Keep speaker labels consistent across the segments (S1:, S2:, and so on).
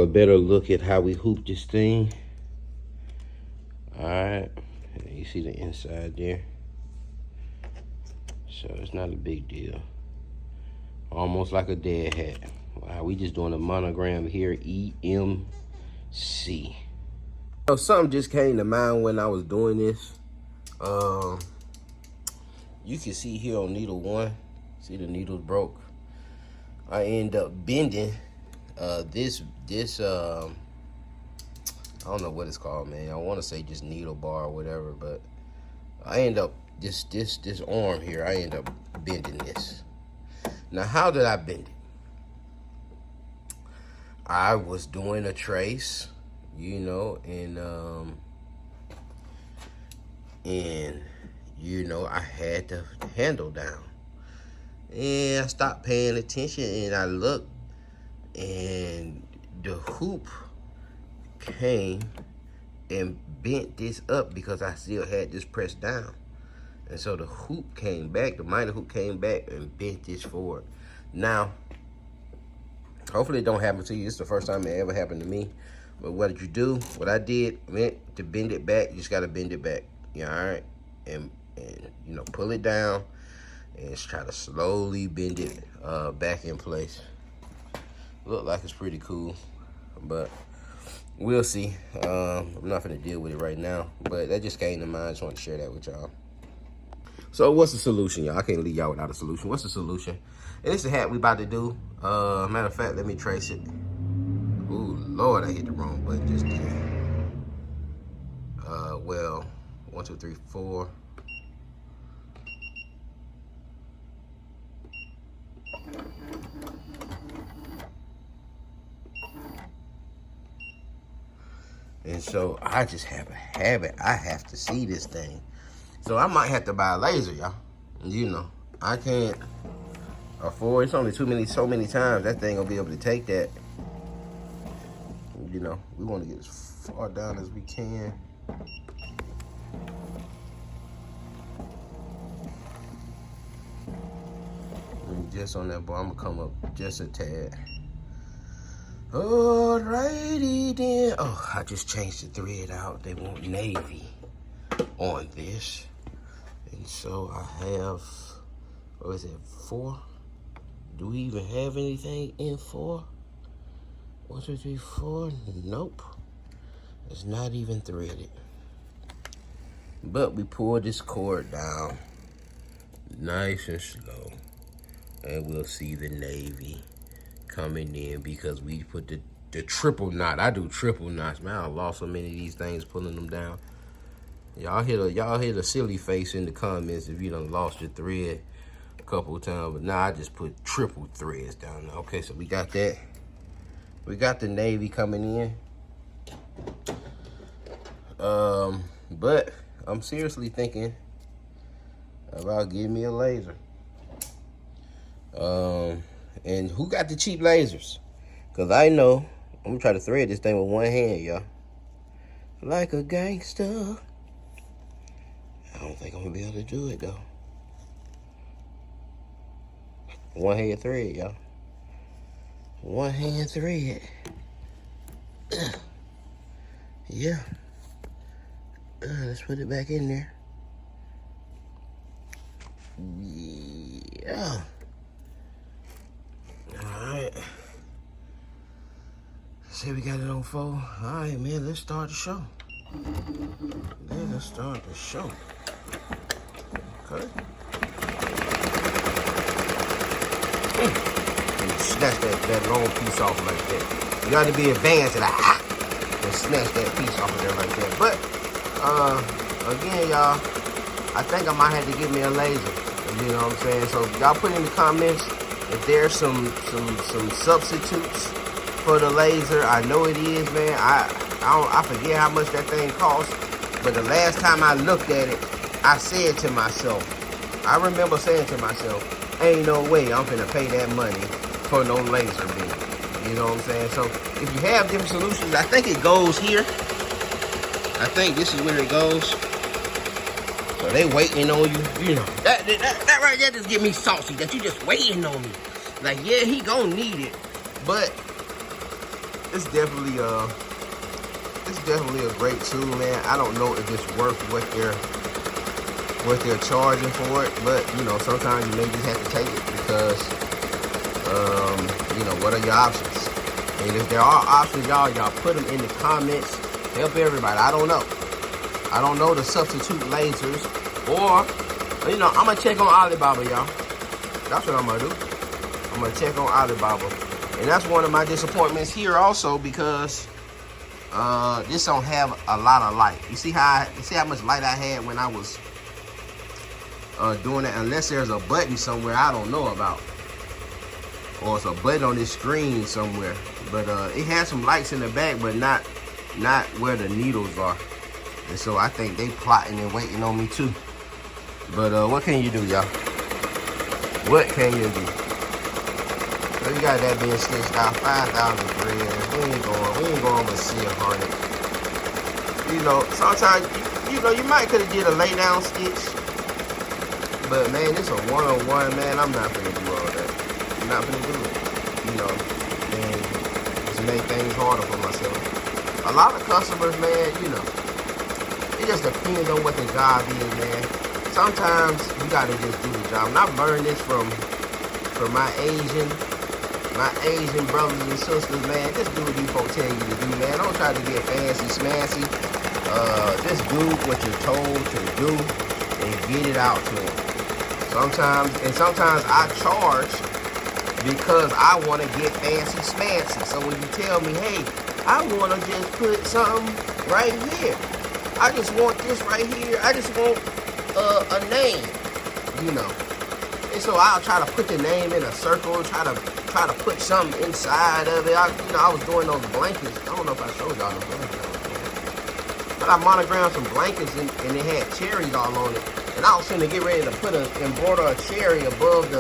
S1: a better look at how we hoop this thing. Alright, you see the inside there. So it's not a big deal. Almost like a dead hat. Wow, we just doing a monogram here, EMC. So something just came to mind when I was doing this. You can see here on needle 1, see the needles broke. I end up bending this I don't know what it's called, man. I want to say just needle bar or whatever, but I end up this arm here, I end up bending this. Now, how did I bend it? I was doing a trace, you know, and you know, I had the handle down. And I stopped paying attention and I looked, and the hoop came and bent this up because I still had this pressed down. And so the hoop came back, the minor hoop came back and bent this forward. Now, hopefully it don't happen to you. It's the first time it ever happened to me. But what did you do? What I did, meant to bend it back, you just gotta bend it back. Yeah, all right? And you know, pull it down and just try to slowly bend it back in place. Look like it's pretty cool, but we'll see. I'm not gonna deal with it right now, but that just came to mind. Just want to share that with y'all. So what's the solution, y'all? I can't leave y'all without a solution. What's the solution? And it's the hat we about to do. Matter of fact, let me trace it. Ooh, Lord, I hit the wrong button just then. Well, 1, 2, 3, 4. And so I just have a habit. I have to see this thing. So I might have to buy a laser, y'all. You know, I can't afford. It's only so many times that thing gonna be able to take that. You know, we want to get as far down as we can. And just on that bar, I'm gonna come up just a tad. Alrighty then. Oh, I just changed the thread out. They want navy on this. And so I have, what is it, 4? Do we even have anything in 4? 1, 2, 3, 4. Nope. It's not even threaded. But we pull this cord down nice and slow. And we'll see the navy coming in because we put the triple knot. I do triple knots, man. I lost so many of these things pulling them down. Y'all hit a silly face in the comments if you done lost your thread a couple of times. But now I just put triple threads down there. Okay, so we got that. We got the navy coming in. But I'm seriously thinking about getting me a laser. And who got the cheap lasers? Cause I know I'm gonna try to thread this thing with one hand, y'all. Like a gangster. I don't think I'm gonna be able to do it though. One hand thread, y'all. One hand thread. Yeah. Let's put it back in there. Yeah. Alright. Say we got it on 4. Alright, man, let's start the show. Let's start the show. Okay. Snatch that long piece off like that. You got to be advanced and and snatch that piece off of there like that. But again, y'all, I think I might have to get me a laser. You know what I'm saying? So y'all put in the comments if there's some substitutes for the laser. I know it is, man. I forget how much that thing costs. But the last time I looked at it, I said to myself, I remember saying to myself, ain't no way I'm finna pay that money for no laser beam. You know what I'm saying? So if you have different solutions, I think it goes here. I think this is where it goes. So they waiting on you. You know, that right there just get me saucy, that you just waiting on me. Like, yeah, he gonna need it. But it's definitely a great tool, man. I don't know if it's worth what they're charging for it, but you know, sometimes you may just have to take it because you know, what are your options? And if there are options, y'all put them in the comments. Help everybody. I don't know the substitute lasers, or you know, I'm gonna check on Alibaba, y'all. That's what I'm gonna do. I'm gonna check on Alibaba, and that's one of my disappointments here also because this don't have a lot of light. You see how much light I had when I was doing it, unless there's a button somewhere I don't know about, or it's a button on this screen somewhere. But it has some lights in the back, but not where the needles are. And so I think they plotting and waiting on me too. But what can you do, y'all? What can you do? So you got that being stitched out, 5,000 threads. We ain't going with see a hornet. You know, sometimes you know you might could have did a lay down stitch. But man, it's a one-on-one, man. I'm not gonna do all that. I'm not gonna do it. You know, and just make things harder for myself. A lot of customers, man, you know, it just depends on what the job is, man. Sometimes you gotta just do the job. And I've learned this from my Asian brothers and sisters, man. Just do what these folks tell you to do, man. Don't try to get fancy smancy. Just do what you're told to do and get it out to them. Sometimes I charge because I want to get fancy smancy. So when you tell me, hey, I want to just put something right here. I just want this right here. I just want a name, you know. And so I'll try to put the name in a circle, try to put something inside of it. I was doing those blankets. I don't know if I showed y'all the blankets. But I monogrammed some blankets and it had cherries all on it. And I was finna get ready to embroider a cherry above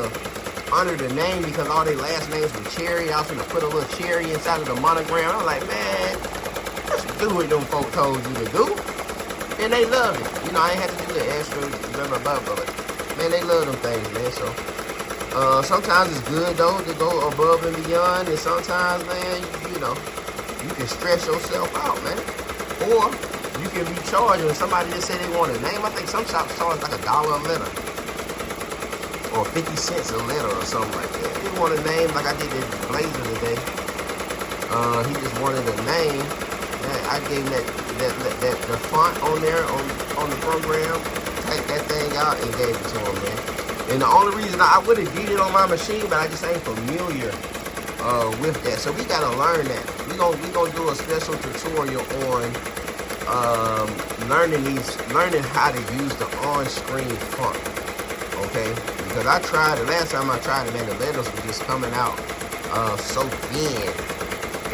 S1: under the name because all their last names were Cherry. I was finna put a little cherry inside of the monogram. I was like, man, just do what them folk told you to do. And they loved it. You know, I ain't had to do the extra, blah, blah, blah, but man, they love them things, man. So, sometimes it's good, though, to go above and beyond. And sometimes, man, you know, you can stress yourself out, man. Or you can be charged when somebody just say they want a name. I think some shops charge like $1 a letter. Or 50 cents a letter or something like that. He want a name like I did this blazer today. He just wanted a name. I gave him the font on there on the program. Typed that thing out and gave it to him, man. And the only reason I would have did it on my machine, but I just ain't familiar with that. So we gotta learn that. We gonna do a special tutorial on learning how to use the on-screen font. Okay, because I tried it last time I tried it, man. The letters were just coming out so thin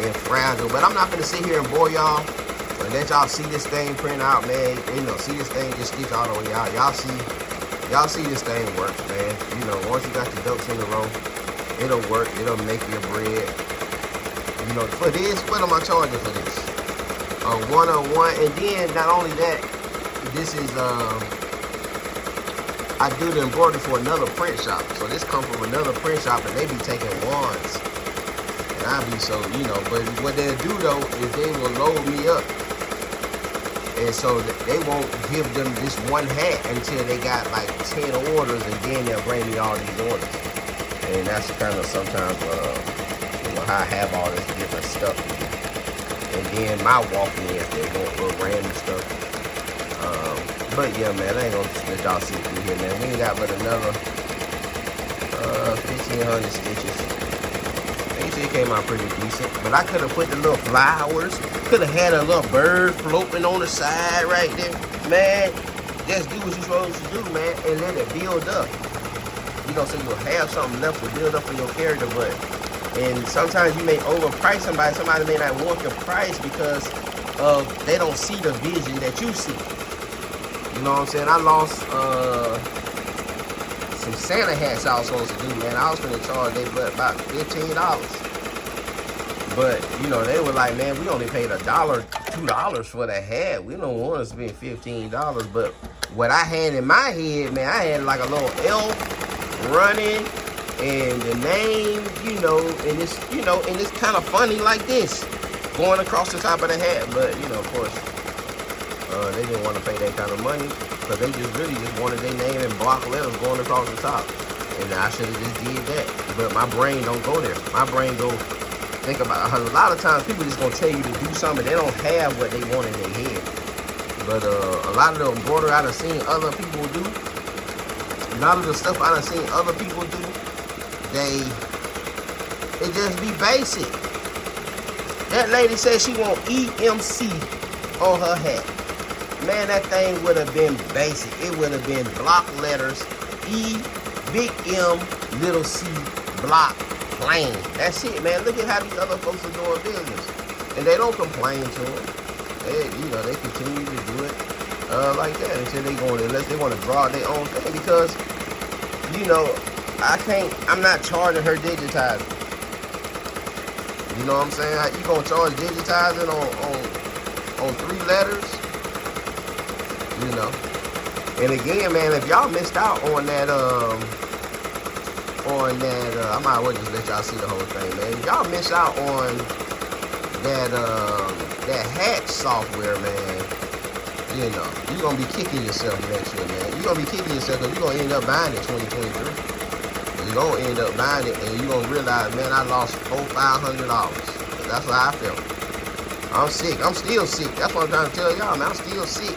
S1: and fragile. But I'm not gonna sit here and bore y'all and let y'all see this thing print out, man. You know, see this thing just stitch all over y'all. Y'all see this thing works, man. You know, once you got your ducks in a row, it'll work. It'll make your bread. You know, for this, what am I charging for this? One-on-one, and then not only that, this is I do the embroidery for another print shop. So this come from another print shop, and they be taking wands. And I be so, you know, but what they'll do though is they will load me up. And so they won't give them this one hat until they got like 10 orders, and then they'll bring me all these orders. And that's kind of sometimes, you know, how I have all this different stuff. And then my walk-ins, they want little random stuff. But yeah, man, I ain't gonna let y'all see through here, man. We ain't got but another 1,500 stitches. It came out pretty decent. But I could have put the little flowers. Could have had a little bird floating on the side right there. Man, just do what you're supposed to do, man, and let it build up. You know, so you'll have something left to build up for your character, and sometimes you may overprice somebody. Somebody may not want the price because they don't see the vision that you see. You know what I'm saying? I lost some Santa hats I was supposed to do, man. I was going to charge them about $15. But, you know, they were like, man, we only paid $1, $2 for the hat. We don't want to spend $15. But what I had in my head, man, I had like a little elf running and the name, you know, and it's kind of funny like this. going across the top of the hat. But, you know, of course, they didn't want to pay that kind of money because they just really just wanted their name in block letters going across the top. And I should have just did that. But my brain don't go there. My brain go think about, a lot of times people just gonna tell you to do something, they don't have what they want in their head. But a lot of the embroidery I done seen other people do, a lot of the stuff I done seen other people do, it just be basic. That lady said she want EMC on her hat. Man, that thing would have been basic. It would have been block letters, E, big M, little c, block, plain. That's it, man. Look at how these other folks are doing business. And they don't complain to them. They continue to do it like that until they go, unless they want to draw their own thing. Because, I'm not charging her digitizing. You know what I'm saying? You gonna charge digitizing on 3 letters? And again, man, if y'all missed out on that, I might as well just let y'all see the whole thing, man. If y'all miss out on that hatch software, man, you're gonna be kicking yourself next year, man. You're gonna be kicking yourself because you're gonna end up buying it 2023. You're gonna end up buying it and you're gonna realize, man, I lost $400-500. That's how I felt. I'm sick. I'm still sick. That's what I'm trying to tell y'all, man. I'm still sick.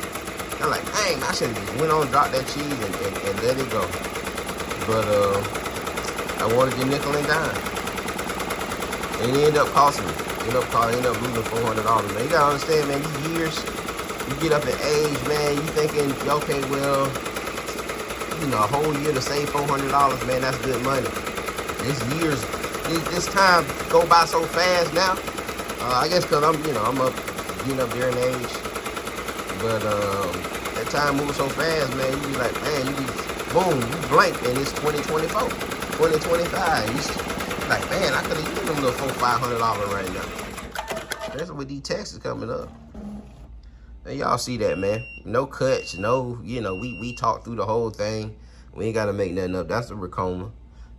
S1: I'm like, dang, I should have just went on and dropped that cheese and let it go. But I wanted the nickel and dime. And it ended up costing me. Ended up losing $400, man. You gotta understand, man, these years, you get up in age, man, you thinking, okay, well, a whole year to save $400, man, that's good money. This time go by so fast now. I guess because I'm getting up there in age. But that time moves so fast, man. You be like, man, boom, you blink, and it's 2024, 2025. You like, man, I could have used them little $400-500 right now. Especially with these taxes coming up. And y'all see that, man. No cuts, no, we talked through the whole thing. We ain't got to make nothing up. That's the Ricoma.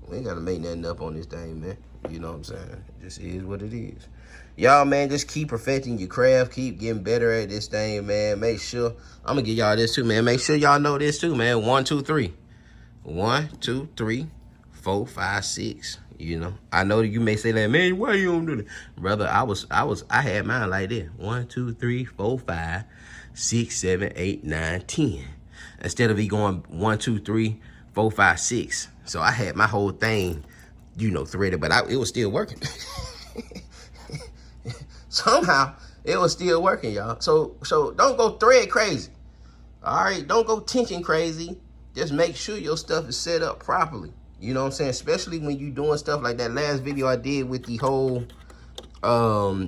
S1: We ain't got to make nothing up on this thing, man. You know what I'm saying? It just is what it is. Y'all, man, just keep perfecting your craft. Keep getting better at this thing, man. Make sure, I'm going to give y'all this too, man. Make sure y'all know this too, man. 1, 2, 3. 1, 2, 3, 4, 5, 6. I know that you may say that, man, why you don't do that? Brother, I had mine like this. 1, 2, 3, 4, 5, 6, 7, 8, 9, 10. Instead of me going 1, 2, 3, 4, 5, 6. So I had my whole thing, threaded, but it was still working. Somehow, it was still working, y'all. So don't go thread crazy. All right? Don't go tension crazy. Just make sure your stuff is set up properly. You know what I'm saying? Especially when you doing stuff like that last video I did with the whole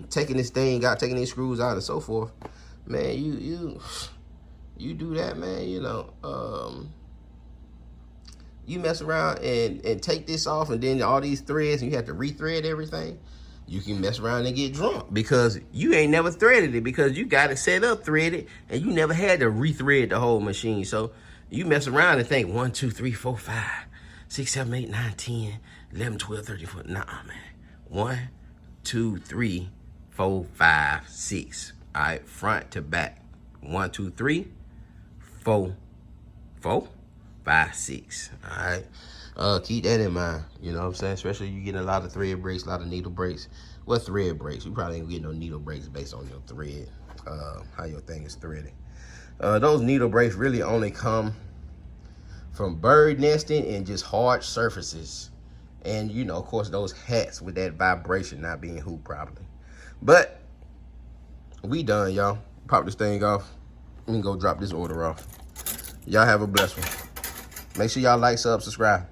S1: taking this thing out, taking these screws out and so forth. Man, you do that, man, you mess around and take this off and then all these threads and you have to rethread everything. You can mess around and get drunk because you ain't never threaded it because you got it set up threaded and you never had to rethread the whole machine. So you mess around and think 1, 2, 3, 4, 5, 6, 7, 8, 9, 10, 11, 12, 13, 14. Nah, man. 1, 2, 3, 4, 5, 6. All right, front to back. 1, 2, 3, 4, 5, 6. All right. Keep that in mind. You know what I'm saying? Especially you getting a lot of thread breaks, a lot of needle breaks. What thread breaks? You probably ain't getting no needle breaks based on your thread, how your thing is threaded. Those needle breaks really only come from bird nesting and just hard surfaces. And, of course, those hats with that vibration not being hooped properly. But we done, y'all. Pop this thing off. We can go drop this order off. Y'all have a blessed one. Make sure y'all like, subscribe.